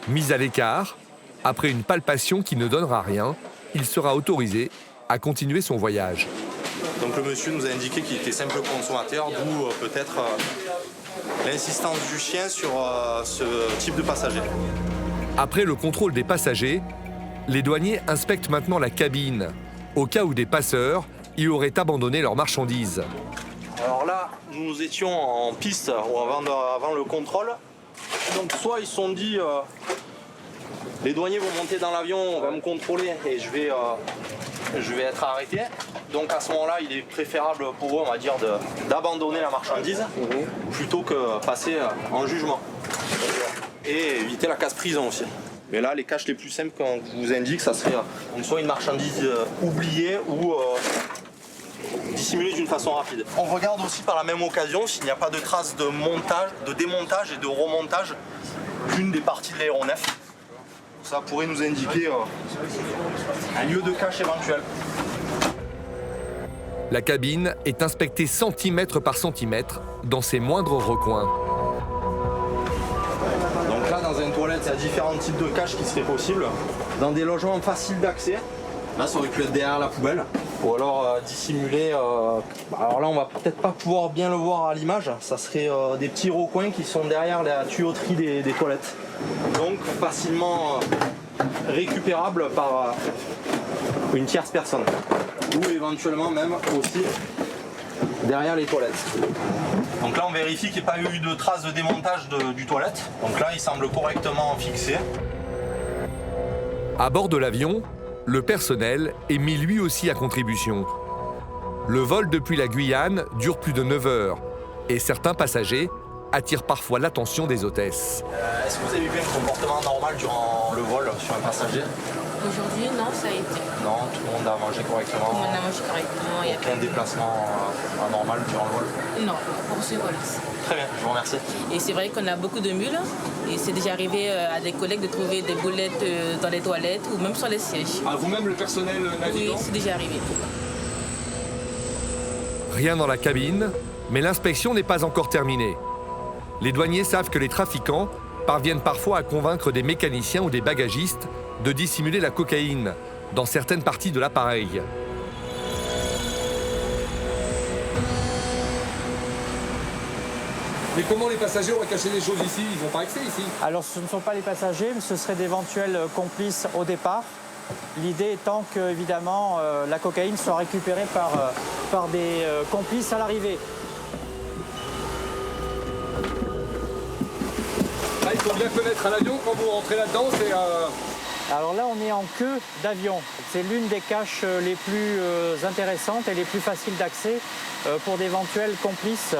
Mis à l'écart, après une palpation qui ne donnera rien, il sera autorisé à continuer son voyage. Donc le monsieur nous a indiqué qu'il était simple consommateur, d'où peut-être l'insistance du chien sur ce type de passager. Après le contrôle des passagers, les douaniers inspectent maintenant la cabine, au cas où des passeurs y auraient abandonné leurs marchandises. Alors là, nous étions en piste avant le contrôle. Donc soit ils se sont dit, les douaniers vont monter dans l'avion, on va me contrôler et je vais être arrêté. Donc à ce moment-là, il est préférable pour eux, on va dire, d'abandonner la marchandise plutôt que passer en jugement. Et éviter la casse-prison aussi. Mais là, les caches les plus simples qu'on vous indique, ça serait soit une marchandise oubliée ou dissimulée d'une façon rapide. On regarde aussi par la même occasion s'il n'y a pas de traces de montage, de démontage et de remontage d'une des parties de l'aéronef. Ça pourrait nous indiquer un lieu de cache éventuel. La cabine est inspectée centimètre par centimètre dans ses moindres recoins. Donc là, dans une toilette, il y a différents types de caches qui seraient possibles. Dans des logements faciles d'accès, là, ça aurait pu être derrière la poubelle. Ou alors dissimulé. Alors là, on va peut-être pas pouvoir bien le voir à l'image. Ça serait des petits recoins qui sont derrière la tuyauterie des toilettes. Donc facilement récupérable par une tierce personne. Ou éventuellement même aussi derrière les toilettes. Donc là, on vérifie qu'il n'y ait pas eu de traces de démontage du toilette. Donc là, il semble correctement fixé. À bord de l'avion, le personnel est mis lui aussi à contribution. Le vol depuis la Guyane dure plus de 9 heures et certains passagers attirent parfois l'attention des hôtesses. Est-ce que vous avez vu un comportement normal durant le vol sur un passager? Aujourd'hui, non, ça a été. Non, tout le monde a mangé correctement. Tout le monde a mangé correctement. Aucun déplacement anormal durant le vol? Non, pour ce vol. Très bien, je vous remercie. Et c'est vrai qu'on a beaucoup de mules. Et c'est déjà arrivé à des collègues de trouver des boulettes dans les toilettes ou même sur les sièges. Ah, vous-même, le personnel navigant? Oui, c'est déjà arrivé. Rien dans la cabine, mais l'inspection n'est pas encore terminée. Les douaniers savent que les trafiquants parviennent parfois à convaincre des mécaniciens ou des bagagistes de dissimuler la cocaïne dans certaines parties de l'appareil. Mais comment les passagers auraient caché des choses ici? Ils n'ont pas accès ici? Alors ce ne sont pas les passagers, mais ce seraient d'éventuels complices au départ. L'idée étant que, évidemment, la cocaïne soit récupérée par des complices à l'arrivée. Là, il faut bien connaître un avion quand vous rentrez là-dedans, c'est... Alors là, on est en queue d'avion. C'est l'une des caches les plus intéressantes et les plus faciles d'accès pour d'éventuels complices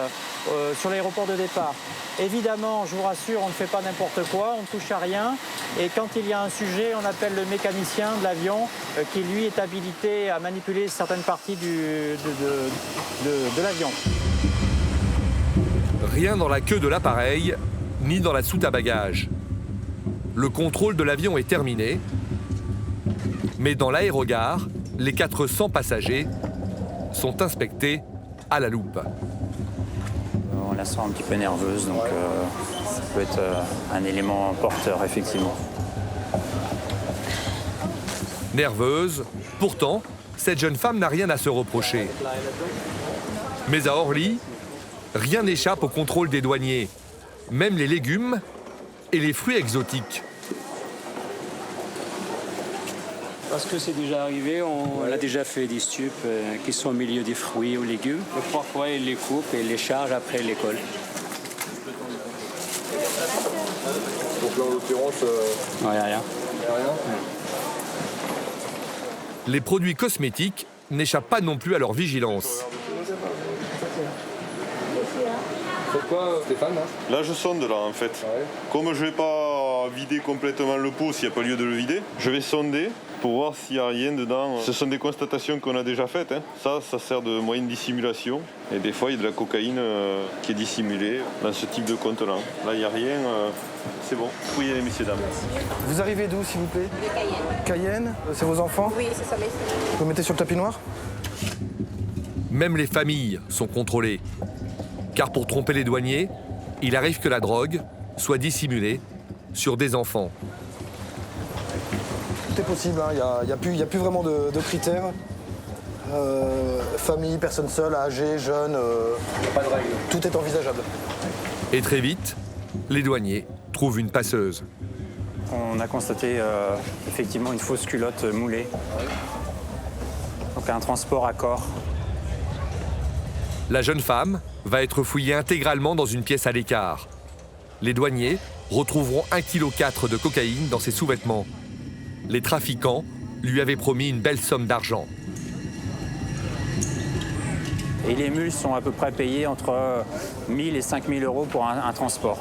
sur l'aéroport de départ. Évidemment, je vous rassure, on ne fait pas n'importe quoi, on ne touche à rien. Et quand il y a un sujet, on appelle le mécanicien de l'avion qui, lui, est habilité à manipuler certaines parties de l'avion. Rien dans la queue de l'appareil, ni dans la soute à bagages. Le contrôle de l'avion est terminé, mais dans l'aérogare, les 400 passagers sont inspectés à la loupe. On la sent un petit peu nerveuse, donc ça peut être un élément porteur, effectivement. Nerveuse, pourtant, cette jeune femme n'a rien à se reprocher. Mais à Orly, rien n'échappe au contrôle des douaniers, même les légumes et les fruits exotiques. Parce que c'est déjà arrivé, on a déjà fait des stupes qui sont au milieu des fruits ou légumes. Et parfois, ils les coupent et les chargent après l'école. Donc là, en l'occurrence... Non, il n'y a rien. Les produits cosmétiques n'échappent pas non plus à leur vigilance. C'est quoi, Stéphane? Là, je sonde, là, en fait. Ouais. Comme je ne vais pas vider complètement le pot s'il n'y a pas lieu de le vider, je vais sonder pour voir s'il n'y a rien dedans. Ce sont des constatations qu'on a déjà faites. Hein. Ça sert de moyen de dissimulation. Et des fois, il y a de la cocaïne qui est dissimulée dans ce type de compte-là. Là, il n'y a rien. C'est bon. Vous pouvez y aller, messieurs, dames. Vous arrivez d'où, s'il vous plaît? De Cayenne. Cayenne? C'est vos enfants? Oui, c'est ça, mais... Vous mettez sur le tapis noir? Même les familles sont contrôlées. Car pour tromper les douaniers, il arrive que la drogue soit dissimulée sur des enfants. Tout est possible, il n'y a plus vraiment de critères. Famille, personne seule, âgée, jeune, pas de règles. Tout est envisageable. Et très vite, les douaniers trouvent une passeuse. On a constaté effectivement une fausse culotte moulée. Donc un transport à corps. La jeune femme va être fouillée intégralement dans une pièce à l'écart. Les douaniers retrouveront 1,4 kg de cocaïne dans ses sous-vêtements. Les trafiquants lui avaient promis une belle somme d'argent. Et les mules sont à peu près payées entre 1 000 et 5 000 € pour un transport.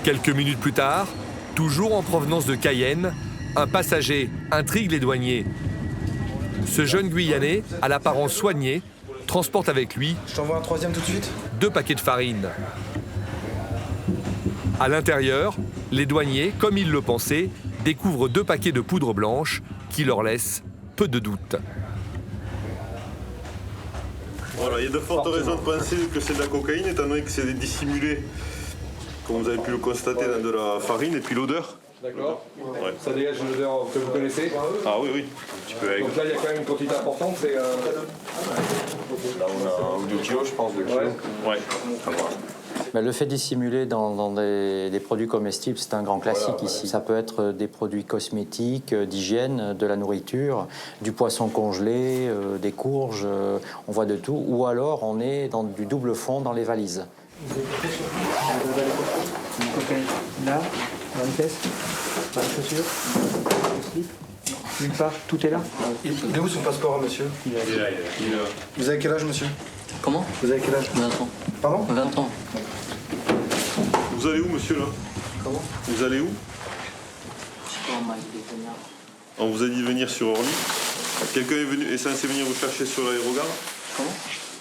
Quelques minutes plus tard, Toujours en provenance de Cayenne, un passager intrigue les douaniers. Ce jeune Guyanais, à l'apparence soignée, transporte avec lui Je t'envoie un troisième tout de suite. 2 paquets de farine. À l'intérieur, les douaniers, comme ils le pensaient, découvrent 2 paquets de poudre blanche qui leur laissent peu de doute. Voilà, il y a de fortes raisons de penser que c'est de la cocaïne, étant donné que c'est dissimulé, comme vous avez pu le constater, dans de la farine et puis l'odeur. D'accord. Ouais. Ça dégage une odeur que vous connaissez. Ah oui, oui. Un petit peu avec. Donc là, il y a quand même une quantité importante. C'est, Là, on a 1 ou 2 kilos, je pense, 2 kilos. Ouais. Mais le fait de dissimuler dans des produits comestibles, c'est un grand classique ici. Ça peut être des produits cosmétiques, d'hygiène, de la nourriture, du poisson congelé, des courges, on voit de tout. Ou alors on est dans du double fond dans les valises. Là, dans une caisse, dans les chaussures, le slip, nulle part, tout est là. Il est où son passeport, monsieur? Il est là. Vous avez quel âge, monsieur? Comment? Vous avez quel âge? 20 ans. Pardon? 20 ans. Vous allez où, monsieur, là? Comment? Vous allez où? Je sais pas, on m'a dit de venir. On vous a dit de venir sur Orly. Quelqu'un est censé venir vous chercher sur l'aérogare? Comment?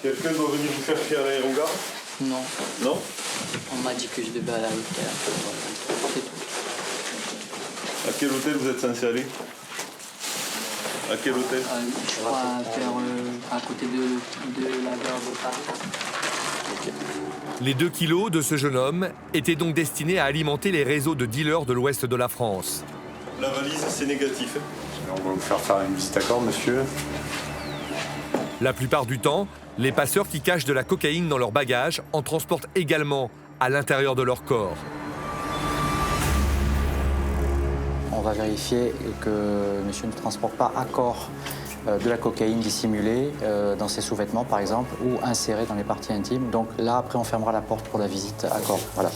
Quelqu'un doit venir vous chercher à l'aérogare? Non. Non? On m'a dit que je devais aller à l'hôtel. C'est tout. À quel hôtel vous êtes censé aller? À quel hôtel? Je crois à côté de la gare de Paris. Les 2 kilos de ce jeune homme étaient donc destinés à alimenter les réseaux de dealers de l'ouest de la France. La valise, c'est négatif. On va vous faire une visite à corps, monsieur. La plupart du temps, les passeurs qui cachent de la cocaïne dans leur bagage en transportent également à l'intérieur de leur corps. On va vérifier que monsieur ne transporte pas à corps de la cocaïne dissimulée dans ses sous-vêtements, par exemple, ou insérée dans les parties intimes. Donc là, après, on fermera la porte pour la visite à corps. Voilà.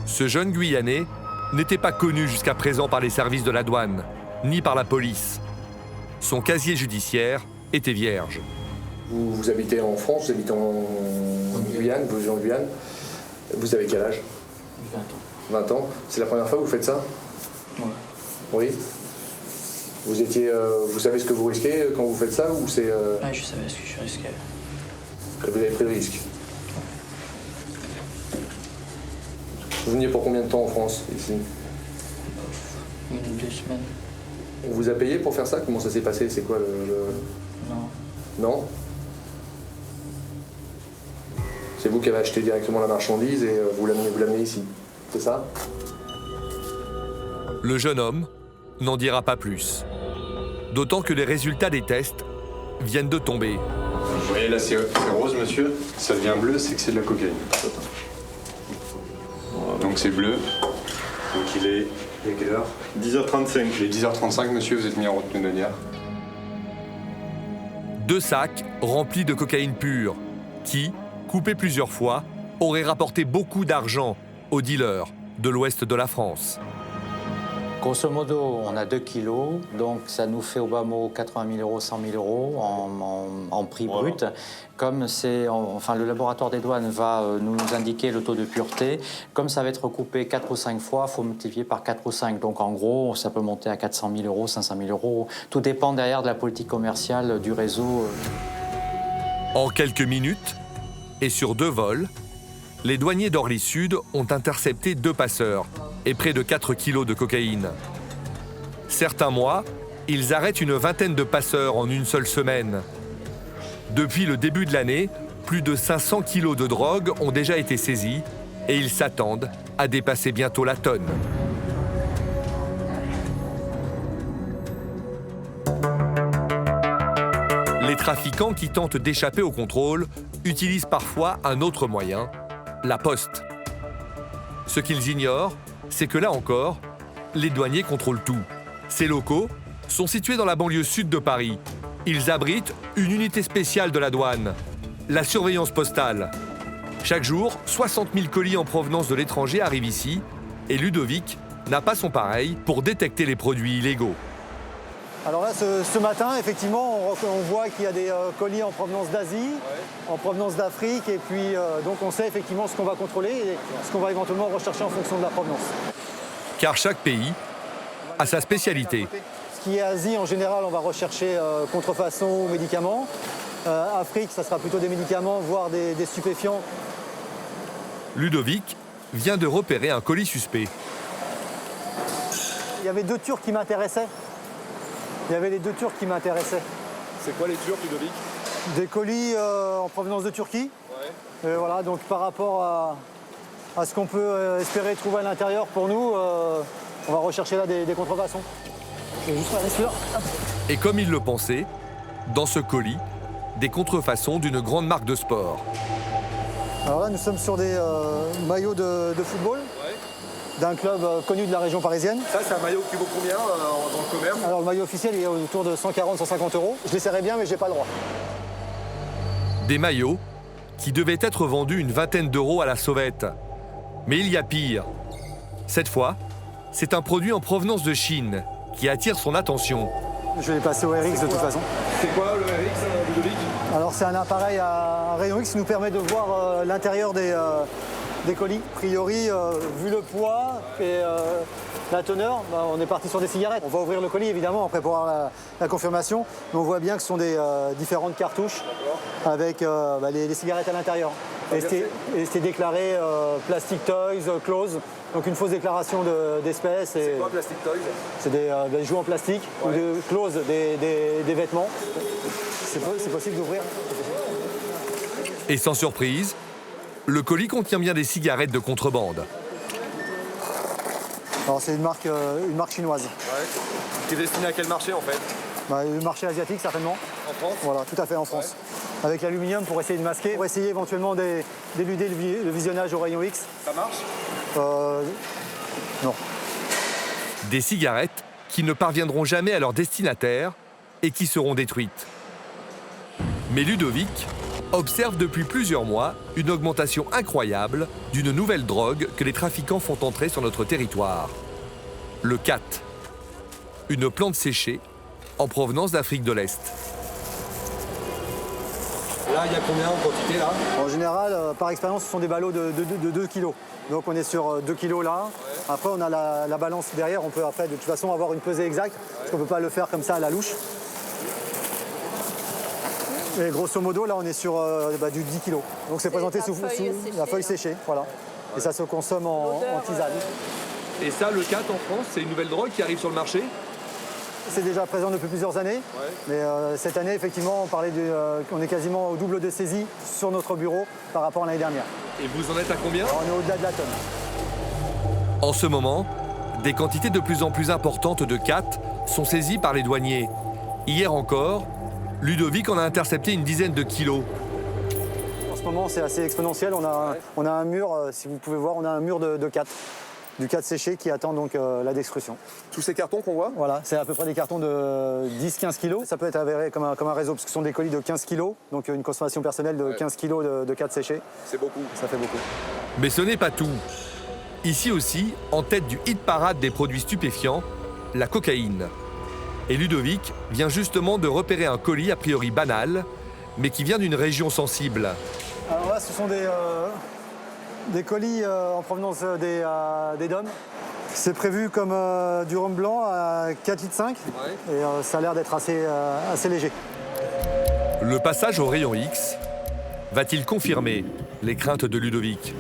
Ce jeune Guyanais n'était pas connu jusqu'à présent par les services de la douane, ni par la police. Son casier judiciaire était vierge. vous habitez en France, vous habitez en Guyane, vous vivez en Guyane. Vous avez quel âge? 20 ans. 20 ans. C'est la première fois que vous faites ça? Ouais. Oui. Vous savez ce que vous risquez quand vous faites ça ou c'est Ouais, je savais ce que je risquais. Vous avez pris le risque. Vous veniez pour combien de temps en France ici? 2 semaines. On vous a payé pour faire ça? Comment ça s'est passé? C'est quoi le... Non. Non? C'est vous qui avez acheté directement la marchandise et vous l'amenez ici, c'est ça? Le jeune homme n'en dira pas plus. D'autant que les résultats des tests viennent de tomber. Vous voyez là, c'est rose, monsieur. Ça devient bleu, c'est que c'est de la cocaïne. Voilà, donc c'est bleu. Donc il est quelle heure? 10h35. Il est 10h35, monsieur, vous êtes mis en retenue douanière. 2 sacs remplis de cocaïne pure qui, coupés plusieurs fois, auraient rapporté beaucoup d'argent aux dealers de l'ouest de la France. Grosso modo, on a 2 kilos, donc ça nous fait au bas mot 80 000 €, 100 000 € en prix brut. Comme c'est, enfin, le laboratoire des douanes va nous indiquer le taux de pureté, comme ça va être recoupé 4 ou 5 fois, il faut multiplier par 4 ou 5. Donc en gros, ça peut monter à 400 000 €, 500 000 €. Tout dépend derrière de la politique commerciale du réseau. En quelques minutes, et sur 2 vols, les douaniers d'Orly Sud ont intercepté 2 passeurs et près de 4 kilos de cocaïne. Certains mois, ils arrêtent une vingtaine de passeurs en une seule semaine. Depuis le début de l'année, plus de 500 kilos de drogue ont déjà été saisis et ils s'attendent à dépasser bientôt la tonne. Les trafiquants qui tentent d'échapper au contrôle utilisent parfois un autre moyen, la poste. Ce qu'ils ignorent, c'est que là encore, les douaniers contrôlent tout. Ces locaux sont situés dans la banlieue sud de Paris. Ils abritent une unité spéciale de la douane, la surveillance postale. Chaque jour, 60 000 colis en provenance de l'étranger arrivent ici et Ludovic n'a pas son pareil pour détecter les produits illégaux. Alors là, ce matin, effectivement, on voit qu'il y a des colis en provenance d'Asie, en provenance d'Afrique, et puis donc on sait effectivement ce qu'on va contrôler et ce qu'on va éventuellement rechercher en fonction de la provenance. car chaque pays a sa spécialité. Ce qui est Asie, en général, on va rechercher contrefaçon ou médicaments. Afrique, ça sera plutôt des médicaments, voire des stupéfiants. Ludovic vient de repérer un colis suspect. Il y avait 2 Turcs qui m'intéressaient. C'est quoi les Turcs, Ludovic? Des colis en provenance de Turquie. Ouais. Et voilà, donc par rapport à ce qu'on peut espérer trouver à l'intérieur, pour nous, on va rechercher là des contrefaçons. Et comme il le pensait, dans ce colis, des contrefaçons d'une grande marque de sport. Alors là, nous sommes sur des maillots de football d'un club connu de la région parisienne. Ça, c'est un maillot qui vaut combien dans le commerce? Alors le maillot officiel, il est autour de 140-150 €. Je les serrais bien, mais j'ai pas le droit. Des maillots qui devaient être vendus une vingtaine d'euros à la sauvette. Mais il y a pire. Cette fois, c'est un produit en provenance de Chine qui attire son attention. Je vais les passer au RX de toute façon. C'est quoi le RX, Ludovic? Alors c'est un appareil à rayon X qui nous permet de voir l'intérieur des colis. A priori, vu le poids et la teneur, on est parti sur des cigarettes. On va ouvrir le colis évidemment après pour avoir la confirmation. Mais on voit bien que ce sont des différentes cartouches avec les cigarettes à l'intérieur. Et c'était déclaré Plastic Toys, Close. Donc une fausse déclaration d'espèces. C'est quoi Plastic Toys? C'est des jouets en plastique ou de Close, des vêtements. C'est possible d'ouvrir. Et sans surprise, le colis contient bien des cigarettes de contrebande. Alors c'est une marque chinoise. Ouais. Qui est destinée à quel marché en fait? Le marché asiatique certainement. En France? Voilà, tout à fait en France. Ouais. Avec l'aluminium pour essayer de masquer, pour essayer éventuellement d'éluder le visionnage au rayon X. Ça marche? Non. Des cigarettes qui ne parviendront jamais à leur destinataire et qui seront détruites. Mais Ludovic observe depuis plusieurs mois une augmentation incroyable d'une nouvelle drogue que les trafiquants font entrer sur notre territoire. Le khat, une plante séchée en provenance d'Afrique de l'Est. Là, il y a combien en quantité là? En général, par expérience, ce sont des ballots de 2 kg. Donc on est sur 2 kg là. Ouais. Après, on a la balance derrière. On peut après, de toute façon, avoir une pesée exacte. Parce qu'on ne peut pas le faire comme ça à la louche. Et grosso modo, là, on est sur du 10 kg. Donc c'est présenté sous la feuille séchée. Voilà. Ouais. Et ça se consomme en tisane. Et ça, le khat en France, c'est une nouvelle drogue qui arrive sur le marché? C'est déjà présent depuis plusieurs années. Ouais. Mais cette année, effectivement, on est quasiment au double de saisie sur notre bureau par rapport à l'année dernière. Et vous en êtes à combien? On est au-delà de la tonne. En ce moment, des quantités de plus en plus importantes de khat sont saisies par les douaniers. Hier encore, Ludovic en a intercepté une dizaine de kilos. En ce moment, c'est assez exponentiel. On a un mur, si vous pouvez voir, on a un mur de khat. Du khat séché qui attend donc la destruction. Tous ces cartons qu'on voit? Voilà, c'est à peu près des cartons de 10-15 kilos. Ça peut être avéré comme un réseau, parce que ce sont des colis de 15 kilos, donc une consommation personnelle de 15 kilos de khat séché. C'est beaucoup. Ça fait beaucoup. Mais ce n'est pas tout. Ici aussi, en tête du hit-parade des produits stupéfiants, la cocaïne. Et Ludovic vient justement de repérer un colis a priori banal, mais qui vient d'une région sensible. Alors là, ce sont des colis en provenance des DOM. C'est prévu comme du rhum blanc à 4,5 litres et ça a l'air d'être assez léger. Le passage au rayon X va-t-il confirmer les craintes de Ludovic?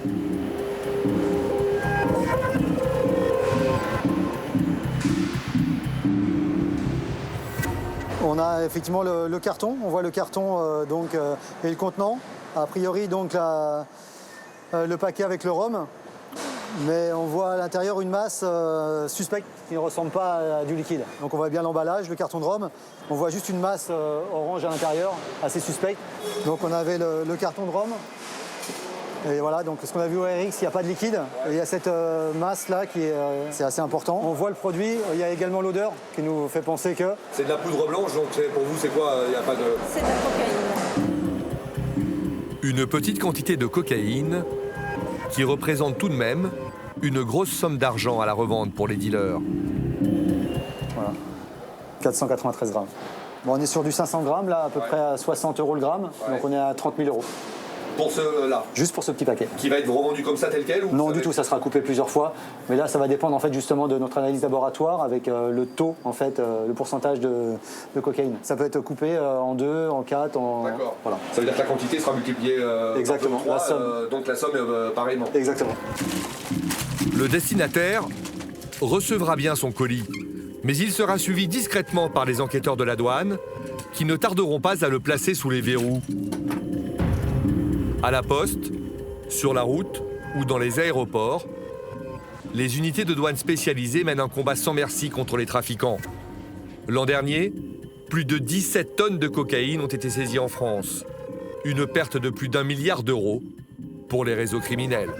On a effectivement le carton, on voit le carton et le contenant. A priori donc le paquet avec le rhum, mais on voit à l'intérieur une masse suspecte qui ne ressemble pas à du liquide. Donc on voit bien l'emballage, le carton de rhum, on voit juste une masse orange à l'intérieur, assez suspecte. Donc on avait le carton de rhum, et voilà, donc ce qu'on a vu au RX, il n'y a pas de liquide, et il y a cette masse là qui est c'est assez important. On voit le produit, il y a également l'odeur qui nous fait penser que... C'est de la poudre blanche, donc pour vous c'est quoi? Il n'y a pas de... C'est de la cocaïne. Une petite quantité de cocaïne qui représente tout de même une grosse somme d'argent à la revente pour les dealers. Voilà, 493 grammes. Bon, on est sur du 500 grammes, là, à peu près à 60 € le gramme, donc on est à 30 000 €. Pour ce-là. Juste pour ce petit paquet. Qui va être revendu comme ça tel quel ou Non, du tout, ça sera coupé plusieurs fois. Mais là, ça va dépendre en fait justement de notre analyse laboratoire avec le taux, en fait, le pourcentage de cocaïne. Ça peut être coupé en 2, en 4, en... D'accord. Voilà. Ça veut dire que la quantité sera multipliée Exactement. par 3, La somme. donc la somme pareillement. Exactement. Le destinataire recevra bien son colis, mais il sera suivi discrètement par les enquêteurs de la douane qui ne tarderont pas à le placer sous les verrous. À la poste, sur la route ou dans les aéroports, les unités de douane spécialisées mènent un combat sans merci contre les trafiquants. L'an dernier, plus de 17 tonnes de cocaïne ont été saisies en France. Une perte de plus d'1 milliard d'euros pour les réseaux criminels.